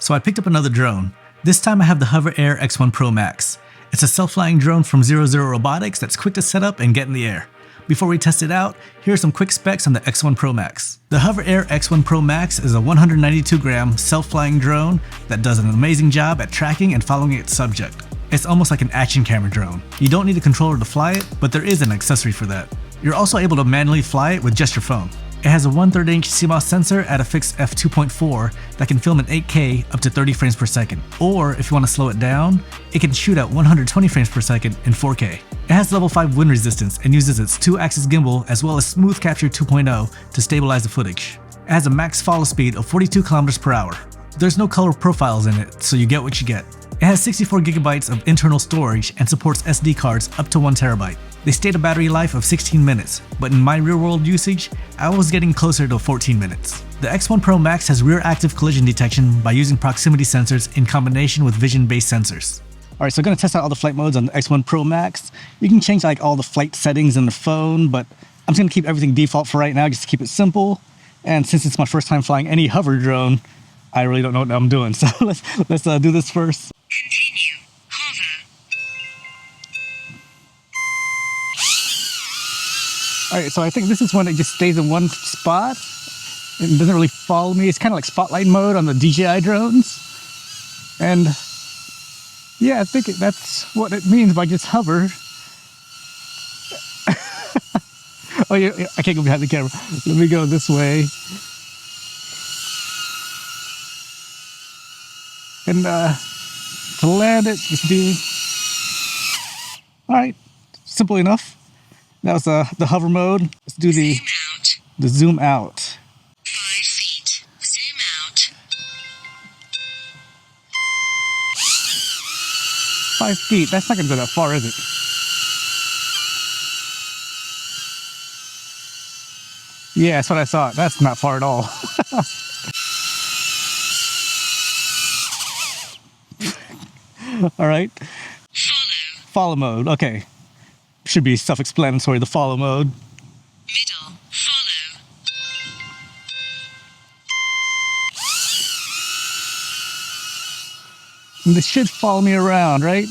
So I picked up another drone. This time I have the HoverAir X1 Pro Max. It's a self-flying drone from 00 Robotics that's quick to set up and get in the air. Before we test it out, here are some quick specs on the X1 Pro Max. The HoverAir X1 Pro Max is a 192-gram self-flying drone that does an amazing job at tracking and following its subject. It's almost like an action camera drone. You don't need a controller to fly it, but there is an accessory for that. You're also able to manually fly it with just your phone. It has a 1/3 inch CMOS sensor at a fixed f2.4 that can film in 8K up to 30 frames per second. Or if you want to slow it down, it can shoot at 120 frames per second in 4K. It has level 5 wind resistance and uses its 2-axis gimbal as well as Smooth Capture 2.0 to stabilize the footage. It has a max follow speed of 42 km per hour. There's no color profiles in it, so you get what you get. It has 64 gigabytes of internal storage and supports SD cards up to 1 terabyte. They state a battery life of 16 minutes, but in my real-world usage, I was getting closer to 14 minutes. The X1 Pro Max has rear active collision detection by using proximity sensors in combination with vision-based sensors. Alright, so I'm going to test out all the flight modes on the X1 Pro Max. You can change like all the flight settings in the phone, but I'm just going to keep everything default for right now just to keep it simple. And since it's my first time flying any hover drone, I really don't know what I'm doing. So let's do this first. Continue. Hover. Alright, so I think this is one that just stays in one spot and doesn't really follow me. It's kind of like spotlight mode on the DJI drones. And yeah, I think that's what it means by just hover. Oh yeah, I can't go behind the camera. Let me go this way. And to land it, just do... Alright, simple enough. That was the hover mode. Let's do the zoom out. 5 feet. Zoom out. 5 feet. That's not going to go that far, is it? Yeah, that's what I thought. That's not far at all. All right. Follow mode. Okay. Should be self-explanatory, the follow mode. Middle. Follow. And this should follow me around, right?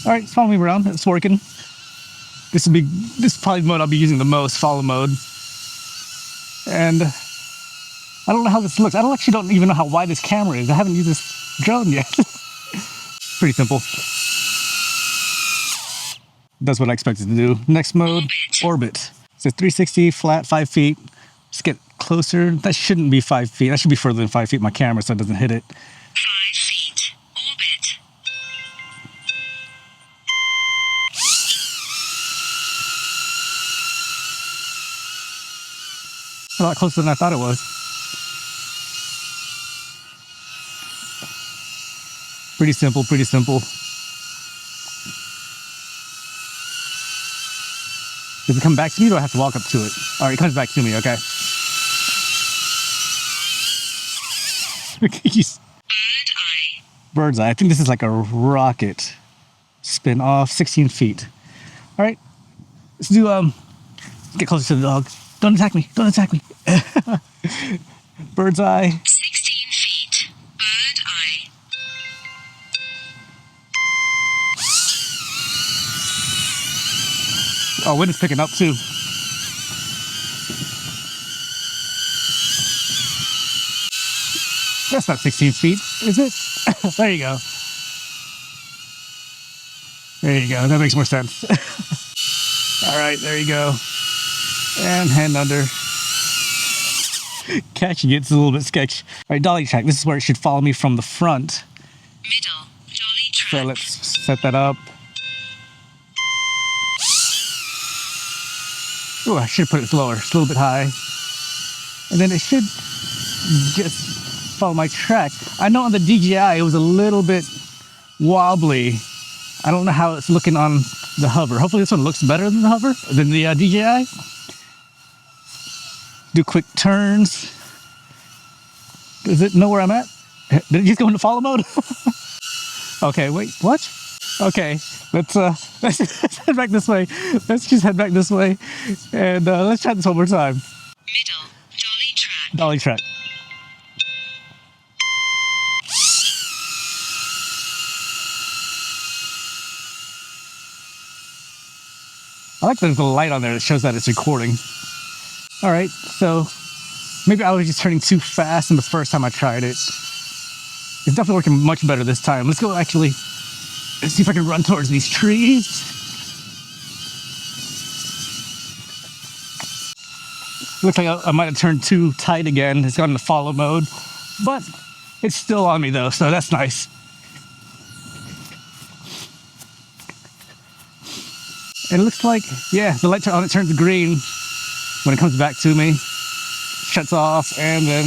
All right, it's following me around. It's working. This is probably the mode I'll be using the most, follow mode. And I don't know how this looks. I actually don't even know how wide this camera is. I haven't used this drone yet. Pretty simple. That's what I expected to do. Next mode, orbit. It says 360, flat, 5 feet. Let's get closer. That shouldn't be 5 feet. That should be further than 5 feet, my camera, so it doesn't hit it. 5 feet. Orbit. A lot closer than I thought it was. Pretty simple, pretty simple. Does it come back to me or do I have to walk up to it? All right, it comes back to me, okay. Bird eye. Bird's eye. I think this is like a rocket. Spin off 16 feet. All right, let's do, get closer to the dog. Don't attack me, don't attack me. Bird's eye. 16 feet. Bird eye. Oh, wind is picking up too. That's not 16 feet, is it? There you go. There you go, that makes more sense. All right, there you go. And hand under. Catching it's a little bit sketchy. All right, dolly track. This is where it should follow me from the front. Middle. Dolly track. So let's set that up. Oh, I should put it lower. It's a little bit high. And then it should just follow my track. I know on the DJI it was a little bit wobbly. I don't know how it's looking on the hover. Hopefully this one looks better than the hover, than the DJI. Do quick turns. Does it know where I'm at? Did it just go into follow mode? Okay, wait, what? Okay, let's head back this way. Let's just head back this way, and let's try this one more time. Middle. Dolly track. Dolly truck. I like there's a light on there that shows that it's recording. All right, so maybe I was just turning too fast in the first time I tried it. It's definitely working much better this time. Let's go actually see if I can run towards these trees. Looks like I might have turned too tight again. It's gone into follow mode, but it's still on me though, so that's nice. And it looks like, yeah, the light on it turns green when it comes back to me. Shuts off, and then...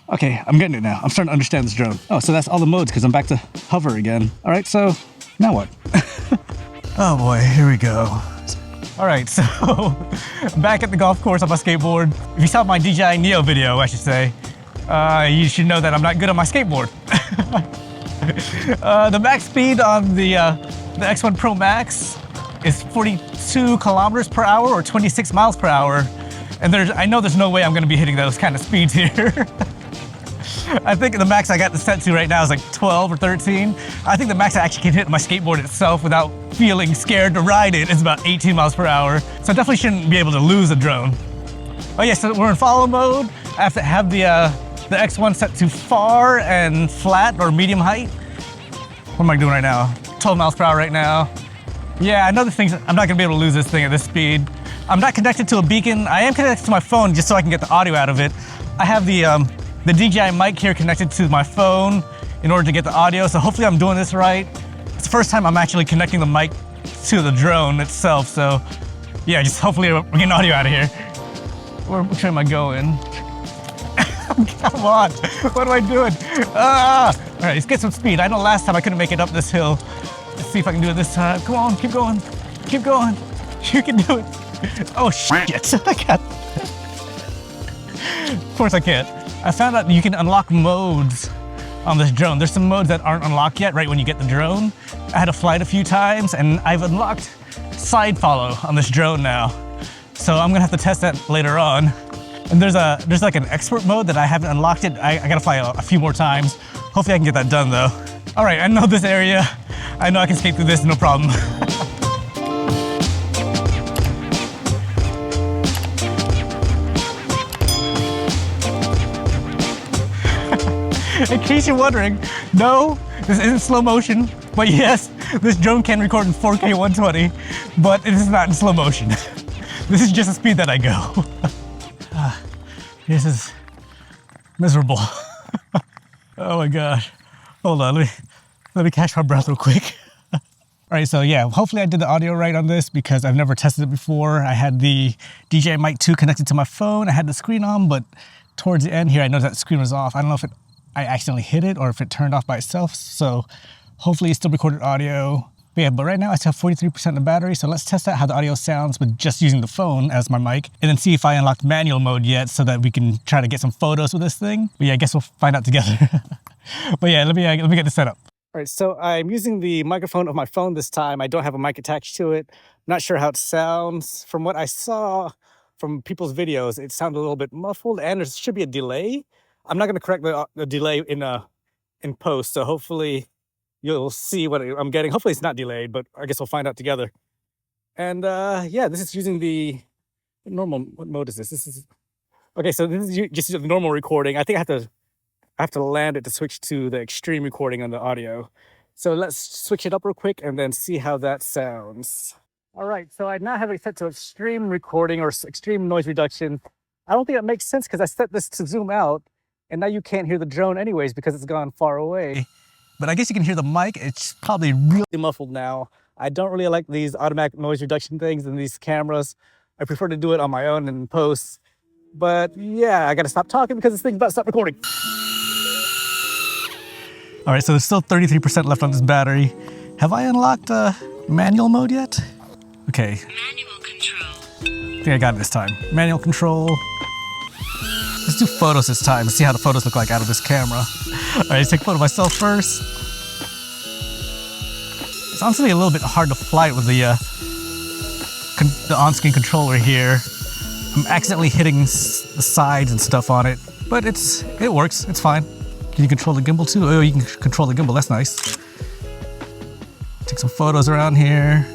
Okay, I'm getting it now. I'm starting to understand this drone. Oh, so that's all the modes, because I'm back to hover again. All right, so now what? Oh boy, here we go. All right, so back at the golf course on my skateboard. If you saw my DJI Neo video, I should say, you should know that I'm not good on my skateboard. The max speed on the X1 Pro Max is 42 kilometers per hour or 26 miles per hour. And I know there's no way I'm gonna be hitting those kind of speeds here. I think the max I got this set to right now is like 12 or 13. I think the max I actually can hit my skateboard itself without feeling scared to ride it is about 18 miles per hour. So I definitely shouldn't be able to lose a drone. Oh yeah, so we're in follow mode. I have to have the X1 set to far and flat or medium height. What am I doing right now? 12 miles per hour right now. Yeah, another thing, I'm not gonna be able to lose this thing at this speed. I'm not connected to a beacon. I am connected to my phone just so I can get the audio out of it. I have the DJI mic here connected to my phone in order to get the audio, so hopefully I'm doing this right. It's the first time I'm actually connecting the mic to the drone itself, so yeah, just hopefully we're getting audio out of here. Which way am I going? Come on, what am I doing? All right, let's get some speed. I know last time I couldn't make it up this hill. Let's see if I can do it this time. Come on, keep going, keep going. You can do it. Oh shit, I can't. Of course I can't. I found out you can unlock modes on this drone. There's some modes that aren't unlocked yet right when you get the drone. I had to fly it a few times and I've unlocked side follow on this drone now. So I'm gonna have to test that later on. And there's like an expert mode that I haven't unlocked it. I gotta fly a few more times. Hopefully I can get that done though. All right, I know this area. I know I can skate through this, no problem. In case you're wondering, no, this isn't slow motion, but yes, this drone can record in 4K 120, but it is not in slow motion. This is just the speed that I go. This is miserable. Oh my God. Hold on, let me catch my breath real quick. All right, so yeah, hopefully I did the audio right on this because I've never tested it before. I had the DJI Mic 2 connected to my phone. I had the screen on, but towards the end here, I noticed that the screen was off. I don't know if I accidentally hit it or if it turned off by itself. So hopefully it still recorded audio. But yeah, but right now I still have 43% of the battery. So let's test out how the audio sounds with just using the phone as my mic and then see if I unlocked manual mode yet so that we can try to get some photos with this thing. But yeah, I guess we'll find out together. But yeah, let me get this set up. All right, so I'm using the microphone of my phone this time. I don't have a mic attached to it. Not sure how it sounds. From what I saw from people's videos, it sounded a little bit muffled and there should be a delay. I'm not going to correct the delay in post, so hopefully you'll see what I'm getting. Hopefully it's not delayed, but I guess we'll find out together. And yeah, this is using the normal, what mode is this? This is, okay, so this is just the normal recording. I think I have to land it to switch to the extreme recording on the audio. So let's switch it up real quick and then see how that sounds. All right, so I now have it set to extreme recording or extreme noise reduction. I don't think that makes sense because I set this to zoom out and now you can't hear the drone anyways because it's gone far away. But I guess you can hear the mic. It's probably really muffled now. I don't really like these automatic noise reduction things in these cameras. I prefer to do it on my own in post. But yeah, I gotta stop talking because this thing's about to stop recording. All right, so there's still 33% left on this battery. Have I unlocked manual mode yet? Okay. Manual control. I think I got it this time. Manual control. Let's do photos this time and see how the photos look like out of this camera. All right, let's take a photo of myself first. It's honestly a little bit hard to fly it with the on-screen controller here. I'm accidentally hitting the sides and stuff on it, but it works. It's fine. Can you control the gimbal too? Oh, you can control the gimbal. That's nice. Take some photos around here.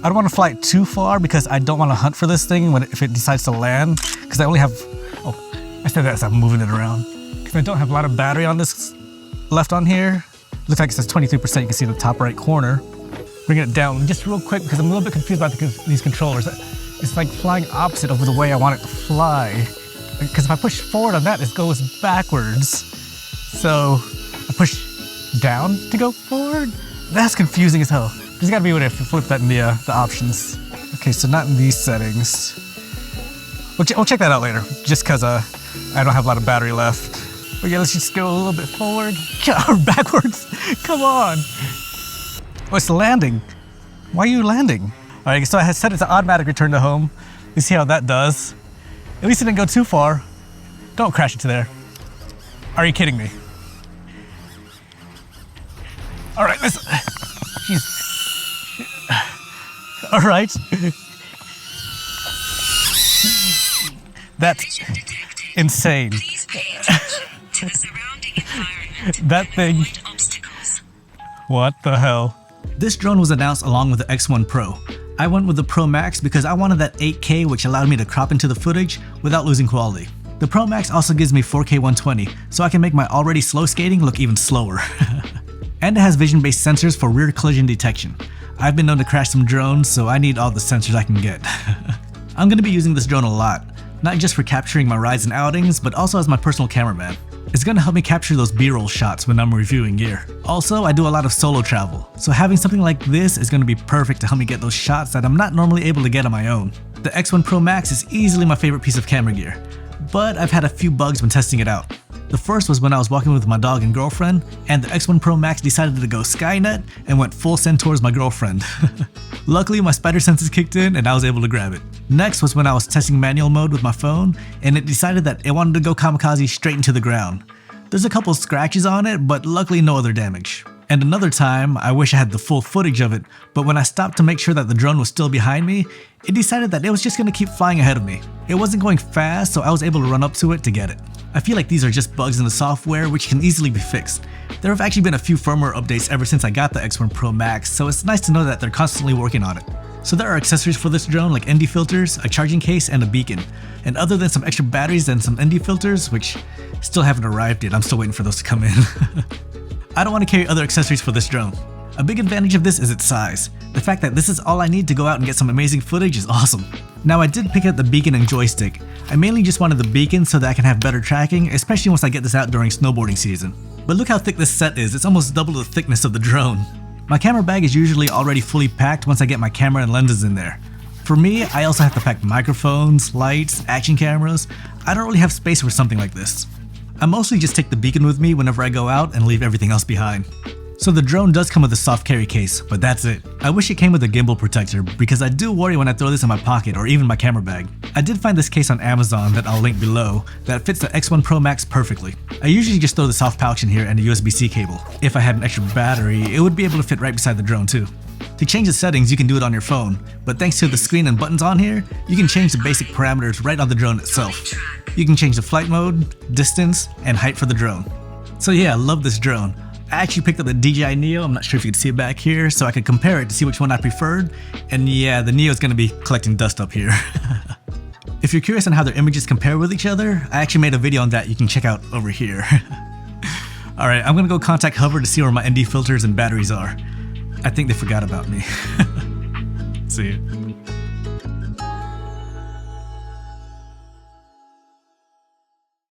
I don't want to fly it too far because I don't want to hunt for this thing if it decides to land. Because I only have, I said that as I'm moving it around. Because I don't have a lot of battery on this left on here. Looks like it says 23%. You can see the top right corner. Bring it down just real quick because I'm a little bit confused about these controllers. It's like flying opposite of the way I want it to fly. Because if I push forward on that, it goes backwards. So I push down to go forward? That's confusing as hell. There's gotta be a way to flip that in the options. Okay, so not in these settings. We'll check that out later, just because I don't have a lot of battery left. Okay, let's just go a little bit forward. Or backwards, come on. Oh, it's landing. Why are you landing? All right, so I had set it to automatic return to home. Let's see how that does. At least it didn't go too far. Don't crash into there. Are you kidding me? All right, let's, jeez. All right. That's insane. Please pay attention to the surrounding environment. That thing. Avoid obstacles. What the hell? This drone was announced along with the X1 Pro. I went with the Pro Max because I wanted that 8K, which allowed me to crop into the footage without losing quality. The Pro Max also gives me 4K 120, so I can make my already slow skating look even slower. And it has vision-based sensors for rear collision detection. I've been known to crash some drones, so I need all the sensors I can get. I'm going to be using this drone a lot, not just for capturing my rides and outings, but also as my personal cameraman. It's going to help me capture those B-roll shots when I'm reviewing gear. Also, I do a lot of solo travel, so having something like this is going to be perfect to help me get those shots that I'm not normally able to get on my own. The X1 Pro Max is easily my favorite piece of camera gear, but I've had a few bugs when testing it out. The first was when I was walking with my dog and girlfriend, and the X1 Pro Max decided to go Skynet and went full send towards my girlfriend. Luckily, my spider senses kicked in and I was able to grab it. Next was when I was testing manual mode with my phone, and it decided that it wanted to go kamikaze straight into the ground. There's a couple scratches on it, but luckily no other damage. And another time, I wish I had the full footage of it, but when I stopped to make sure that the drone was still behind me, it decided that it was just going to keep flying ahead of me. It wasn't going fast, so I was able to run up to it to get it. I feel like these are just bugs in the software which can easily be fixed. There have actually been a few firmware updates ever since I got the X1 Pro Max, so it's nice to know that they're constantly working on it. So there are accessories for this drone like ND filters, a charging case, and a beacon. And other than some extra batteries and some ND filters, which still haven't arrived yet, I'm still waiting for those to come in. I don't want to carry other accessories for this drone. A big advantage of this is its size. The fact that this is all I need to go out and get some amazing footage is awesome. Now I did pick up the beacon and joystick. I mainly just wanted the beacon so that I can have better tracking, especially once I get this out during snowboarding season. But look how thick this set is, it's almost double the thickness of the drone. My camera bag is usually already fully packed once I get my camera and lenses in there. For me, I also have to pack microphones, lights, action cameras. I don't really have space for something like this. I mostly just take the beacon with me whenever I go out and leave everything else behind. So the drone does come with a soft carry case, but that's it. I wish it came with a gimbal protector because I do worry when I throw this in my pocket or even my camera bag. I did find this case on Amazon that I'll link below that fits the X1 Pro Max perfectly. I usually just throw the soft pouch in here and a USB-C cable. If I had an extra battery, it would be able to fit right beside the drone too. To change the settings, you can do it on your phone, but thanks to the screen and buttons on here, you can change the basic parameters right on the drone itself. You can change the flight mode, distance, and height for the drone. So yeah, I love this drone. I actually picked up the DJI Neo, I'm not sure if you can see it back here, so I could compare it to see which one I preferred, and yeah, the Neo is going to be collecting dust up here. If you're curious on how their images compare with each other, I actually made a video on that you can check out over here. Alright, I'm going to go contact Hover to see where my ND filters and batteries are. I think they forgot about me. See you.